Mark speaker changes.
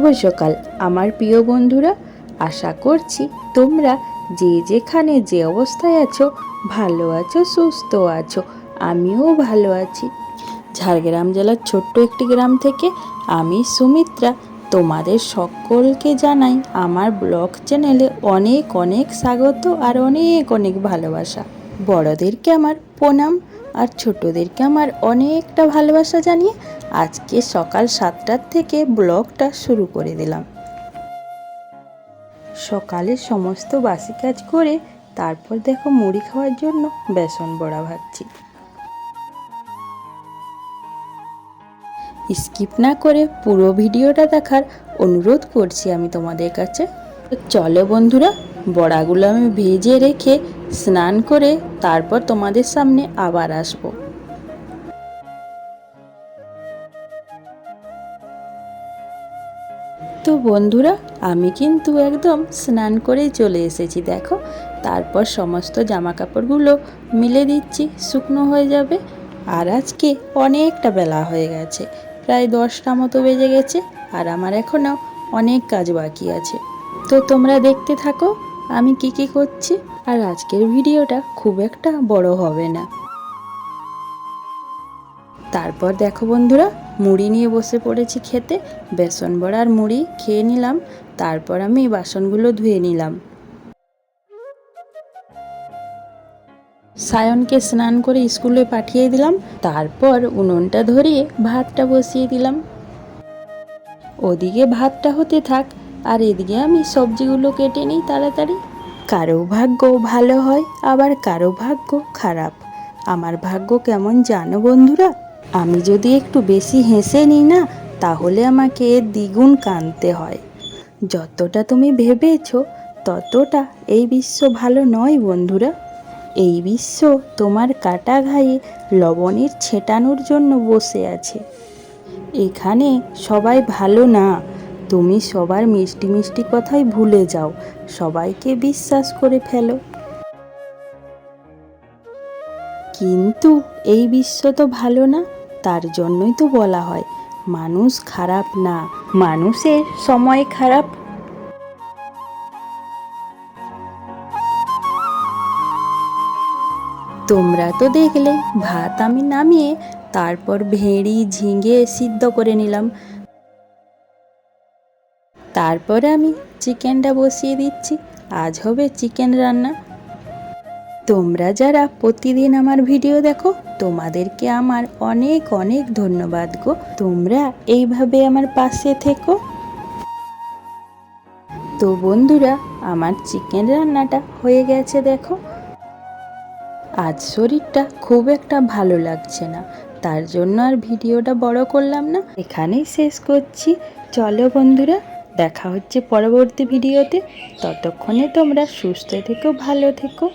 Speaker 1: শুভ সকাল আমার প্রিয় বন্ধুরা। আশা করছি তোমরা যে যেখানে যে অবস্থায় আছো ভালো আছো, সুস্থ আছো। আমিও ভালো আছি। ঝাড়গ্রাম জেলার ছোট্ট একটি গ্রাম থেকে আমি সুমিত্রা তোমাদের সকলকে জানাই আমার ব্লগ চ্যানেলে অনেক অনেক স্বাগত আর অনেক অনেক ভালোবাসা। বড়দেরকে আমার প্রণাম আর ছোটদেরকে আমার অনেকটা ভালোবাসা জানিয়ে আজকে সকাল 7টার থেকে ব্লগটা শুরু করে দিলাম। সকালে সমস্ত বাসি কাজ করে তারপর দেখো মুড়ি খাওয়ার জন্য বেসন বড়া ভাজছি। স্কিপ না করে পুরো ভিডিওটা দেখার অনুরোধ করছি আমি তোমাদের কাছে। চলো বন্ধুরা, বড়াগুলো আমি ভেজে রেখে স্নান করে তারপর তোমাদের সামনে আবার আসবো। তো বন্ধুরা, আমি কিন্তু একদম স্নান করেই চলে এসেছি দেখো। তারপর সমস্ত জামা কাপড়গুলো মিলে দিচ্ছি, শুকনো হয়ে যাবে। আর আজকে অনেকটা বেলা হয়ে গেছে, প্রায় 10টা মতো বেজে গেছে। আর আমার এখনও অনেক কাজ বাকি আছে। তো তোমরা দেখতে থাকো আমি কি কি করছি। আর আজকের ভিডিওটা খুব একটা বড় হবে না। তারপর দেখো বন্ধুরা, মুড়ি নিয়ে বসে পড়েছি খেতে। বেসন বড়ার মুড়ি খেয়ে নিলাম। তারপর আমি বাসনগুলো ধুয়ে নিলাম। সায়নকে স্নান করে স্কুলে পাঠিয়ে দিলাম। তারপর উনুনটা ধরিয়ে ভাতটা বসিয়ে দিলাম। ওদিকে ভাতটা হতে থাক আর এদিকে আমি সবজিগুলো কেটে নিই তাড়াতাড়ি। কারো ভাগ্য ভালো হয় আবার কারো ভাগ্য খারাপ। আমার ভাগ্য কেমন জানো বন্ধুরা? আমি যদি একটু বেশি হেসে নিই না, তাহলে আমাকে দ্বিগুণ কাঁদতে হয়। যতটা তুমি ভেবেছো ততটা এই বিশ্ব ভালো নয় বন্ধুরা। এই বিশ্ব তোমার কাটা ঘায়ে লবণের ছেটানোর জন্য বসে আছে। এখানে সবাই ভালো না। তুমি সবার মিষ্টি মিষ্টি কথাই ভুলে যাও, সবাইকে বিশ্বাস করে ফেলো। কিন্তু এই বিশ্ব তো ভালো না। তার জন্যই তো বলা হয় মানুষ খারাপ না, মানুষের সময় খারাপ। তোমরা তো দেখলে ভাত আমি নামিয়ে তারপর ভেড়ি ঝিঙে সিদ্ধ করে নিলাম। তারপরে আমি চিকেনটা বসিয়ে দিচ্ছি। আজ হবে চিকেন রান্না। তোমরা যারা প্রতিদিন আমার ভিডিও দেখো তোমাদেরকে আমার অনেক অনেক ধন্যবাদ গো। তোমরা এইভাবে আমার পাশে থেকো। তো বন্ধুরা, আমার চিকেন রান্নাটা হয়ে গেছে দেখো। আজ শরীরটা খুব একটা ভালো লাগছে না, তার জন্য আর ভিডিওটা বড় করলাম না, এখানেই শেষ করছি। চলো বন্ধুরা, দেখা হচ্ছে পরবর্তী ভিডিওতে। ততক্ষণে তোমরা সুস্থ থেকো, ভালো থেকো।